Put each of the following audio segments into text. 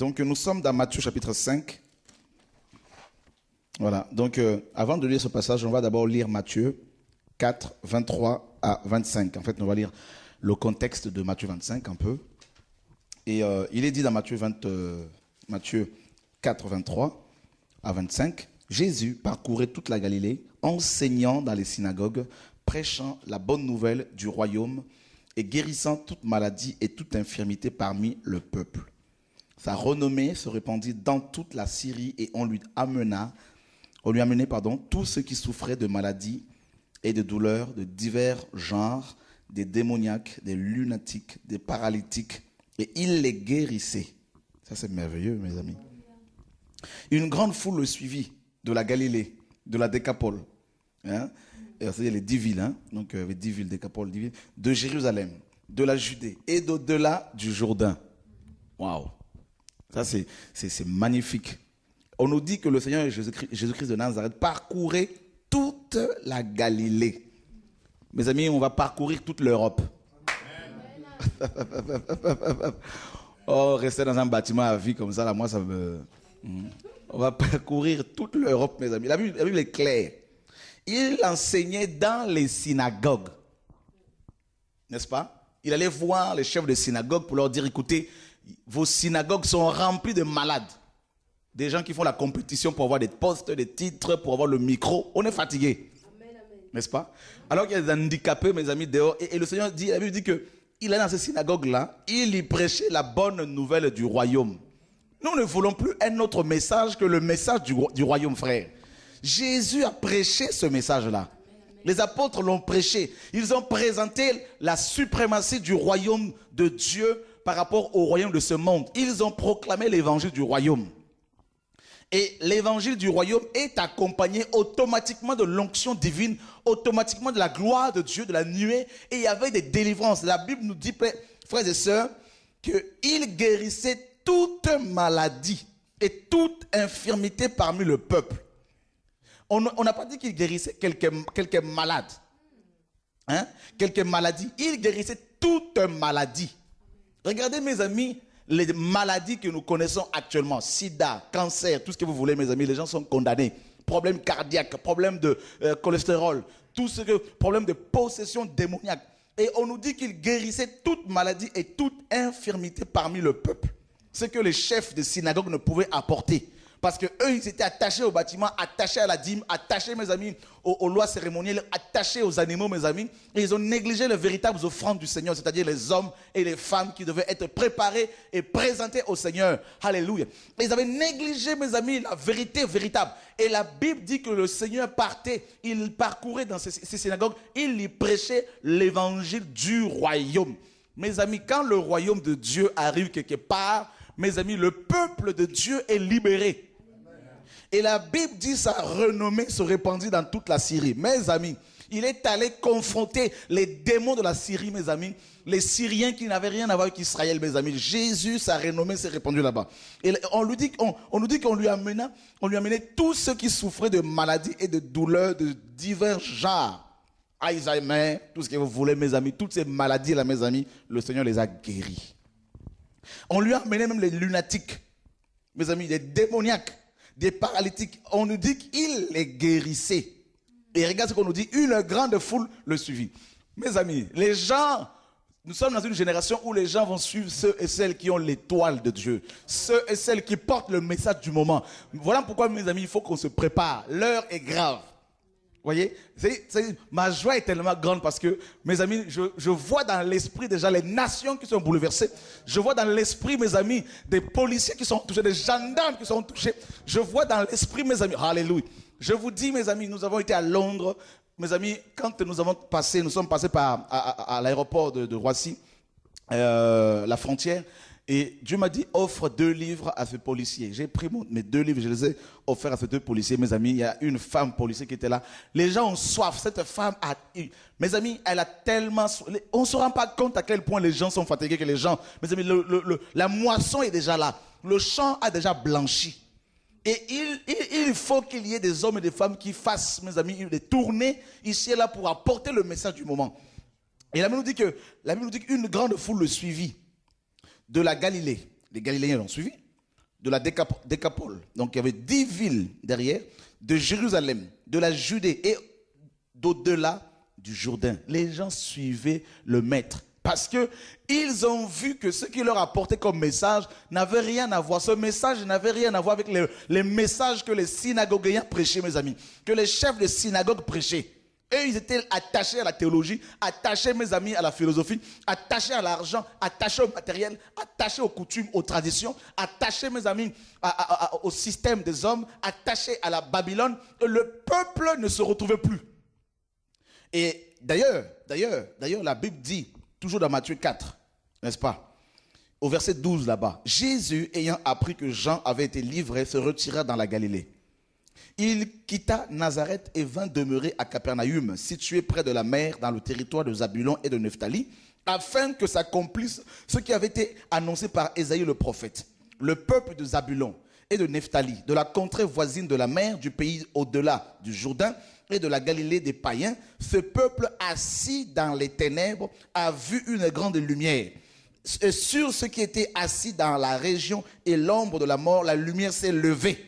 Donc nous sommes dans Matthieu chapitre 5. Voilà, donc avant de lire ce passage, on va d'abord lire Matthieu 4, 23 à 25. En fait, on va lire le contexte de Matthieu 25 un peu. Et il est dit dans Matthieu 4, 23 à 25, Jésus parcourait toute la Galilée, enseignant dans les synagogues, prêchant la bonne nouvelle du royaume et guérissant toute maladie et toute infirmité parmi le peuple. Sa renommée se répandit dans toute la Syrie et on lui amenait tous ceux qui souffraient de maladies et de douleurs de divers genres, des démoniaques, des lunatiques, des paralytiques, et il les guérissait. Ça, c'est merveilleux, mes amis. Une grande foule le suivit de la Galilée, de la Décapole, c'est-à-dire les 10 villes, donc les 10 villes, Décapole, 10 villes, de Jérusalem, de la Judée et d'au-delà du Jourdain. Waouh! Ça, c'est magnifique. On nous dit que le Seigneur Jésus-Christ de Nazareth parcourait toute la Galilée. Mes amis, on va parcourir toute l'Europe. Oh, rester dans un bâtiment à vie comme ça, là, moi, ça me... On va parcourir toute l'Europe, mes amis. La Bible est claire. Il enseignait dans les synagogues. N'est-ce pas? Il allait voir les chefs de synagogue pour leur dire, écoutez, vos synagogues sont remplies de malades. Des gens qui font la compétition pour avoir des postes, des titres, pour avoir le micro. On est fatigué. N'est-ce pas? Alors qu'il y a des handicapés, mes amis, dehors. Et le Seigneur dit, la Bible dit qu'il est dans ces synagogues-là, il y prêchait la bonne nouvelle du royaume. Nous ne voulons plus un autre message que le message du royaume, frère. Jésus a prêché ce message-là. Les apôtres l'ont prêché. Ils ont présenté la suprématie du royaume de Dieu par rapport au royaume de ce monde. Ils ont proclamé l'évangile du royaume. Et l'évangile du royaume est accompagné automatiquement de l'onction divine, automatiquement de la gloire de Dieu, de la nuée. Et il y avait des délivrances. La Bible nous dit, frères et sœurs, qu'il guérissait toute maladie et toute infirmité parmi le peuple. On n'a pas dit qu'il guérissait quelques malades. Quelques maladies. Il guérissait toute maladie. Regardez, mes amis, les maladies que nous connaissons actuellement, sida, cancer, tout ce que vous voulez, mes amis, les gens sont condamnés. Problème cardiaque, problème de cholestérol, problème de possession démoniaque. Et on nous dit qu'il guérissait toute maladie et toute infirmité parmi le peuple. Ce que les chefs de synagogue ne pouvaient apporter. Parce que eux, ils étaient attachés au bâtiment, attachés à la dîme, attachés, mes amis, aux lois cérémonielles, attachés aux animaux, mes amis. Et ils ont négligé les véritables offrandes du Seigneur, c'est-à-dire les hommes et les femmes qui devaient être préparés et présentés au Seigneur. Alléluia. Et ils avaient négligé, mes amis, la vérité véritable. Et la Bible dit que le Seigneur partait, il parcourait dans ces synagogues, il y prêchait l'évangile du royaume. Mes amis, quand le royaume de Dieu arrive quelque part, mes amis, le peuple de Dieu est libéré. Et la Bible dit sa renommée se répandit dans toute la Syrie. Mes amis, il est allé confronter les démons de la Syrie, mes amis. Les Syriens qui n'avaient rien à voir avec Israël, mes amis. Jésus, sa renommée s'est répandue là-bas. Et on nous dit qu'on lui amenait tous ceux qui souffraient de maladies et de douleurs de divers genres. Alzheimer, tout ce que vous voulez, mes amis. Toutes ces maladies-là, mes amis, le Seigneur les a guéris. On lui a amené même les lunatiques, mes amis, les démoniaques, des paralytiques. On nous dit qu'il les guérissait. Et regarde ce qu'on nous dit, une grande foule le suivit. Mes amis, les gens, nous sommes dans une génération où les gens vont suivre ceux et celles qui ont l'étoile de Dieu. Ceux et celles qui portent le message du moment. Voilà pourquoi, mes amis, il faut qu'on se prépare. L'heure est grave. Vous voyez, ma joie est tellement grande parce que, mes amis, je vois dans l'esprit déjà les nations qui sont bouleversées. Je vois dans l'esprit, mes amis, des policiers qui sont touchés, des gendarmes qui sont touchés. Je vois dans l'esprit, mes amis, alléluia. Je vous dis, mes amis, nous avons été à Londres. Mes amis, quand nous sommes passés à l'aéroport de Roissy, la frontière. Et Dieu m'a dit, offre 2 livres à ce policier. J'ai pris mes 2 livres, je les ai offerts à ces 2 policiers. Mes amis, il y a une femme policière qui était là. Les gens ont soif. Cette femme a... Mes amis, elle a tellement... On ne se rend pas compte à quel point les gens sont fatigués, que les gens... Mes amis, la moisson est déjà là. Le champ a déjà blanchi. Et il faut qu'il y ait des hommes et des femmes qui fassent, mes amis, des tournées ici et là pour apporter le message du moment. Et la Bible nous dit qu'une grande foule le suivit. De la Galilée. Les Galiléens l'ont suivi. de la Décapole. Donc il y avait 10 villes derrière, de Jérusalem, de la Judée et d'au-delà du Jourdain. Les gens suivaient le maître parce qu'ils ont vu que ce qu'il leur apportait comme message n'avait rien à voir. Ce message n'avait rien à voir avec les messages que les synagoguéens prêchaient, mes amis, que les chefs de synagogue prêchaient. Eux, ils étaient attachés à la théologie, attachés, mes amis, à la philosophie, attachés à l'argent, attachés au matériel, attachés aux coutumes, aux traditions, attachés, mes amis, au système des hommes, attachés à la Babylone. Le peuple ne se retrouvait plus. Et d'ailleurs, la Bible dit, toujours dans Matthieu 4, n'est-ce pas, au verset 12 là-bas, Jésus, ayant appris que Jean avait été livré, se retira dans la Galilée. Il quitta Nazareth et vint demeurer à Capernaum, situé près de la mer, dans le territoire de Zabulon et de Nephtali, afin que s'accomplisse ce qui avait été annoncé par Ésaïe le prophète. Le peuple de Zabulon et de Nephtali, de la contrée voisine de la mer, du pays au-delà du Jourdain et de la Galilée des païens, ce peuple assis dans les ténèbres a vu une grande lumière. Et sur ceux qui étaient assis dans la région et l'ombre de la mort, la lumière s'est levée.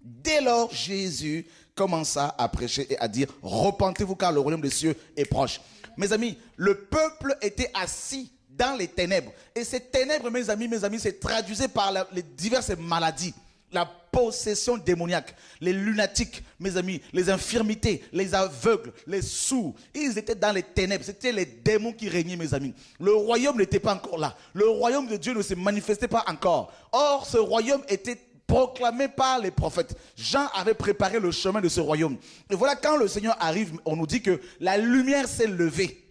Dès lors, Jésus commença à prêcher et à dire, repentez-vous car le royaume des cieux est proche. Mes amis, le peuple était assis dans les ténèbres. Et ces ténèbres, mes amis, c'est traduisait par les diverses maladies. La possession démoniaque, les lunatiques, mes amis, les infirmités, les aveugles, les sourds. Ils étaient dans les ténèbres. C'était les démons qui régnaient, mes amis. Le royaume n'était pas encore là. Le royaume de Dieu ne se manifestait pas encore. Or, ce royaume était proclamé par les prophètes. Jean avait préparé le chemin de ce royaume. Et voilà, quand le Seigneur arrive, on nous dit que la lumière s'est levée.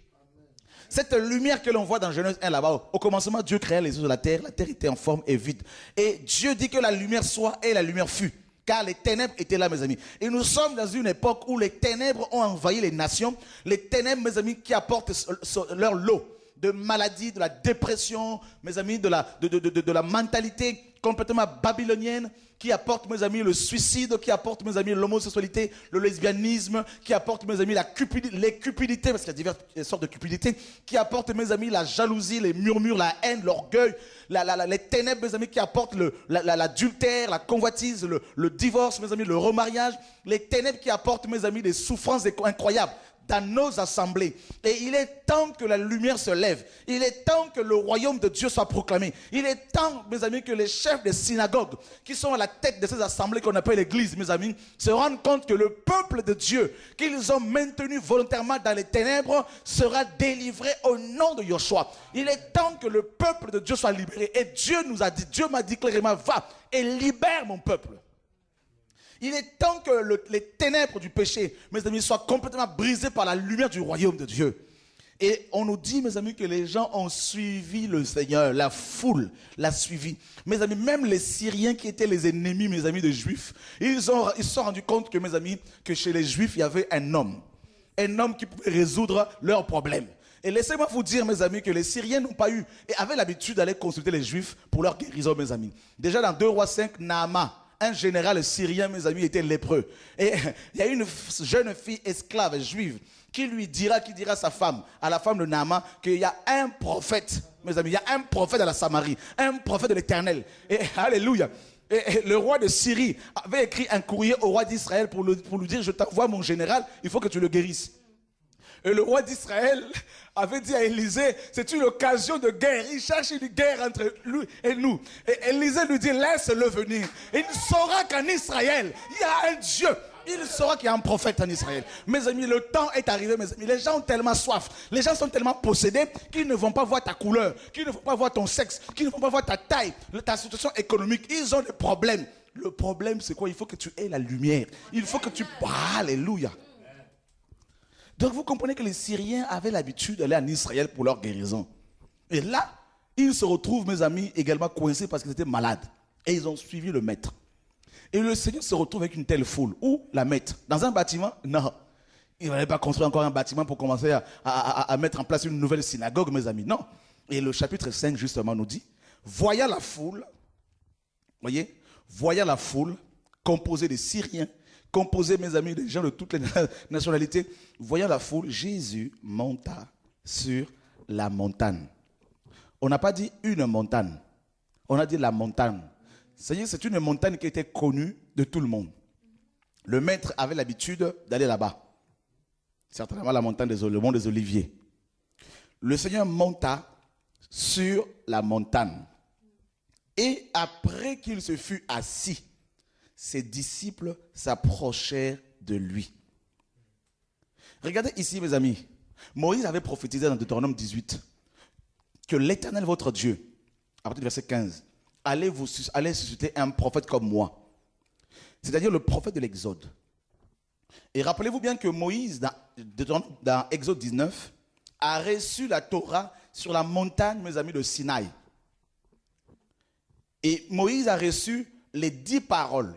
Cette lumière que l'on voit dans Genèse 1 là-bas, au commencement, Dieu créa les eaux de la terre était en forme et vide. Et Dieu dit que la lumière soit et la lumière fut. Car les ténèbres étaient là, mes amis. Et nous sommes dans une époque où les ténèbres ont envahi les nations. Les ténèbres, mes amis, qui apportent leur lot de maladies, de la dépression, mes amis, de la mentalité complètement babylonienne, qui apporte, mes amis, le suicide, qui apporte, mes amis, l'homosexualité, le lesbianisme, qui apporte, mes amis, les cupidités, parce qu'il y a diverses sortes de cupidités, qui apporte, mes amis, la jalousie, les murmures, la haine, l'orgueil, les ténèbres, mes amis, qui apportent l'adultère, la convoitise, le divorce, mes amis, le remariage, les ténèbres qui apportent, mes amis, des souffrances incroyables dans nos assemblées. Et il est temps que la lumière se lève. Il est temps que le royaume de Dieu soit proclamé. Il est temps, mes amis, que les chefs des synagogues, qui sont à la tête de ces assemblées qu'on appelle l'église, mes amis, se rendent compte que le peuple de Dieu, qu'ils ont maintenu volontairement dans les ténèbres, sera délivré au nom de Yoshua. Il est temps que le peuple de Dieu soit libéré. Et Dieu nous a dit, Dieu m'a dit clairement, va et libère mon peuple. Il est temps que les ténèbres du péché, mes amis, soient complètement brisées par la lumière du royaume de Dieu. Et on nous dit, mes amis, que les gens ont suivi le Seigneur. La foule l'a suivi. Mes amis, même les Syriens qui étaient les ennemis, mes amis, des Juifs, ils se sont rendus compte que, mes amis, que chez les Juifs, il y avait un homme qui pouvait résoudre leurs problèmes. Et laissez-moi vous dire, mes amis, que les Syriens n'ont pas eu et avaient l'habitude d'aller consulter les Juifs pour leur guérison, mes amis. Déjà dans 2 Rois 5, Naaman, un général syrien, mes amis, était lépreux. Et il y a une jeune fille esclave juive qui dira à sa femme, à la femme de Naaman, qu'il y a un prophète, mes amis, il y a un prophète dans la Samarie, un prophète de l'Éternel. Et alléluia. Et le roi de Syrie avait écrit un courrier au roi d'Israël pour lui dire, je t'envoie mon général, il faut que tu le guérisses. Et le roi d'Israël avait dit à Élisée, c'est une occasion de guerre. Il cherche une guerre entre lui et nous. Et Élisée lui dit, laisse-le venir. Il saura qu'en Israël, il y a un Dieu. Il saura qu'il y a un prophète en Israël. Mes amis, le temps est arrivé, mes amis. Les gens ont tellement soif. Les gens sont tellement possédés qu'ils ne vont pas voir ta couleur, qu'ils ne vont pas voir ton sexe, qu'ils ne vont pas voir ta taille, ta situation économique. Ils ont des problèmes. Le problème, c'est quoi? Il faut que tu aies la lumière. Il faut que tu... Alléluia. Donc vous comprenez que les Syriens avaient l'habitude d'aller en Israël pour leur guérison. Et là, ils se retrouvent, mes amis, également coincés parce qu'ils étaient malades. Et ils ont suivi le maître. Et le Seigneur se retrouve avec une telle foule. Où la mettre? Dans un bâtiment? Non. Il n'allait pas construire encore un bâtiment pour commencer à mettre en place une nouvelle synagogue, mes amis. Non. Et le chapitre 5, justement, nous dit, voyant la foule, voyant la foule composée des Syriens, composé, mes amis, des gens de toutes les nationalités. Voyant la foule, Jésus monta sur la montagne. On n'a pas dit une montagne. On a dit la montagne. C'est une montagne qui était connue de tout le monde. Le maître avait l'habitude d'aller là-bas. Certainement la montagne le mont des Oliviers. Le Seigneur monta sur la montagne. Et après qu'il se fut assis, ses disciples s'approchèrent de lui. Regardez ici, mes amis. Moïse avait prophétisé dans Deutéronome 18 que l'Éternel, votre Dieu, à partir du verset 15, allait susciter un prophète comme moi. C'est-à-dire le prophète de l'Exode. Et rappelez-vous bien que Moïse, dans Exode 19, a reçu la Torah sur la montagne, mes amis, de Sinaï. Et Moïse a reçu les 10 paroles,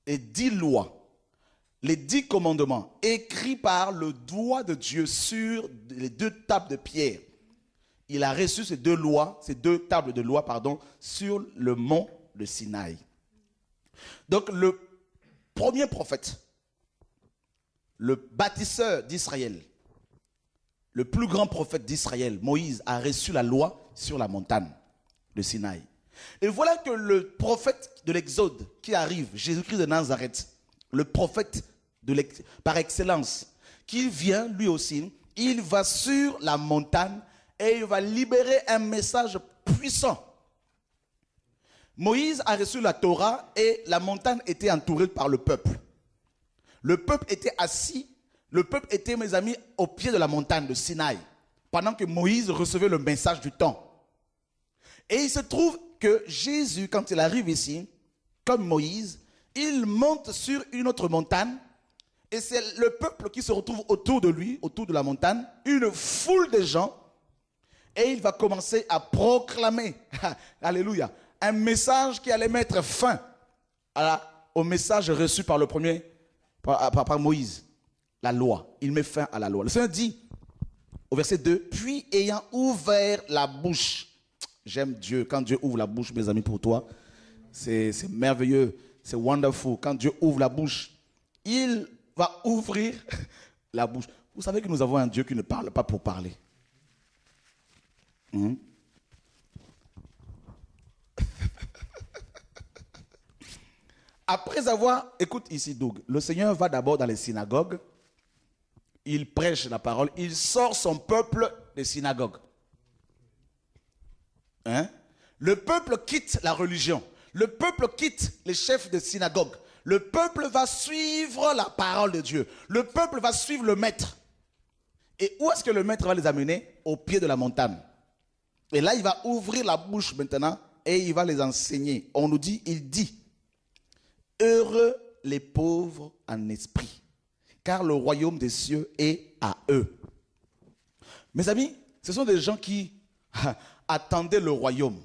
les 10 lois, les 10 commandements, écrits par le doigt de Dieu sur les 2 tables de pierre. Il a reçu ces 2 tables de loi, sur le mont de Sinaï. Donc le premier prophète, le bâtisseur d'Israël, le plus grand prophète d'Israël, Moïse, a reçu la loi sur la montagne de Sinaï. Et voilà que le prophète de l'Exode qui arrive, Jésus-Christ de Nazareth, le prophète par excellence, qui vient lui aussi, il va sur la montagne et il va libérer un message puissant. Moïse a reçu la Torah et la montagne était entourée par le peuple. Le peuple était assis, le peuple était, mes amis, au pied de la montagne de Sinaï, pendant que Moïse recevait le message du temps. Et il se trouve que Jésus, quand il arrive ici, comme Moïse, il monte sur une autre montagne et c'est le peuple qui se retrouve autour de lui, autour de la montagne, une foule de gens, et il va commencer à proclamer, alléluia, un message qui allait mettre fin au message reçu par le premier, par Moïse, la loi. Il met fin à la loi. Le Seigneur dit, au verset 2, puis ayant ouvert la bouche. J'aime Dieu. Quand Dieu ouvre la bouche, mes amis, pour toi, c'est merveilleux, c'est wonderful. Quand Dieu ouvre la bouche, il va ouvrir la bouche. Vous savez que nous avons un Dieu qui ne parle pas pour parler. Après avoir, écoute ici Doug, le Seigneur va d'abord dans les synagogues, il prêche la parole, il sort son peuple des synagogues. Le peuple quitte la religion, le peuple quitte les chefs de synagogue, le peuple va suivre la parole de Dieu, le peuple va suivre le maître. Et où est-ce que le maître va les amener? Au pied de la montagne. Et là, il va ouvrir la bouche maintenant et il va les enseigner. On nous dit, il dit, heureux les pauvres en esprit, car le royaume des cieux est à eux. Mes amis, ce sont des gens qui attendaient le royaume.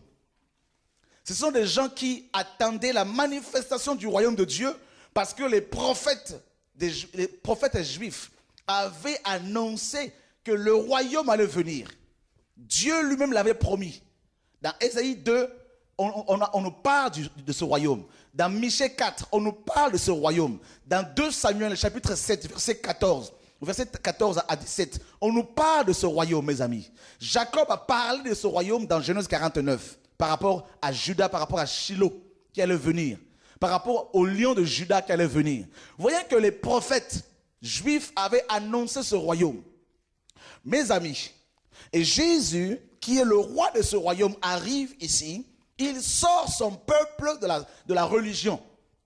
Ce sont des gens qui attendaient la manifestation du royaume de Dieu parce que les prophètes juifs avaient annoncé que le royaume allait venir. Dieu lui-même l'avait promis. Dans Ésaïe 2, on nous parle de ce royaume. Dans Michée 4, on nous parle de ce royaume. Dans 2 Samuel, chapitre 7, verset 14, verset 14 à 17, on nous parle de ce royaume, mes amis. Jacob a parlé de ce royaume dans Genèse 49, par rapport à Judas, par rapport à Shiloh qui allait venir, par rapport au lion de Judas qui allait venir. Vous voyez que les prophètes juifs avaient annoncé ce royaume. Mes amis, et Jésus, qui est le roi de ce royaume, arrive ici. Il sort son peuple de la religion.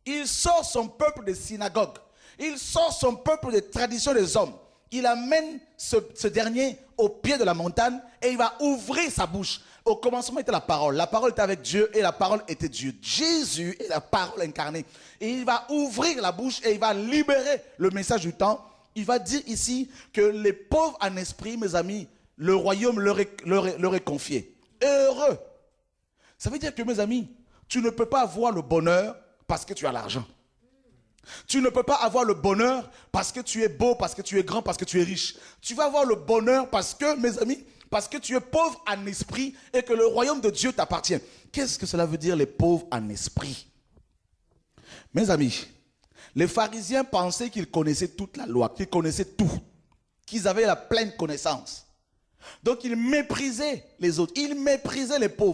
Il sort son peuple des synagogues. Il sort son peuple des traditions des hommes. Il amène ce dernier au pied de la montagne et il va ouvrir sa bouche. Au commencement était la parole. La parole était avec Dieu et la parole était Dieu. Jésus est la parole incarnée. Et il va ouvrir la bouche et il va libérer le message du temps. Il va dire ici que les pauvres en esprit, mes amis, le royaume leur est confié. Heureux. Ça veut dire que, mes amis, tu ne peux pas avoir le bonheur parce que tu as l'argent. Tu ne peux pas avoir le bonheur parce que tu es beau, parce que tu es grand, parce que tu es riche. Tu vas avoir le bonheur parce que, mes amis, parce que tu es pauvre en esprit et que le royaume de Dieu t'appartient. Qu'est-ce que cela veut dire, les pauvres en esprit? Mes amis, les pharisiens pensaient qu'ils connaissaient toute la loi, qu'ils connaissaient tout, qu'ils avaient la pleine connaissance. Donc ils méprisaient les autres, ils méprisaient les pauvres.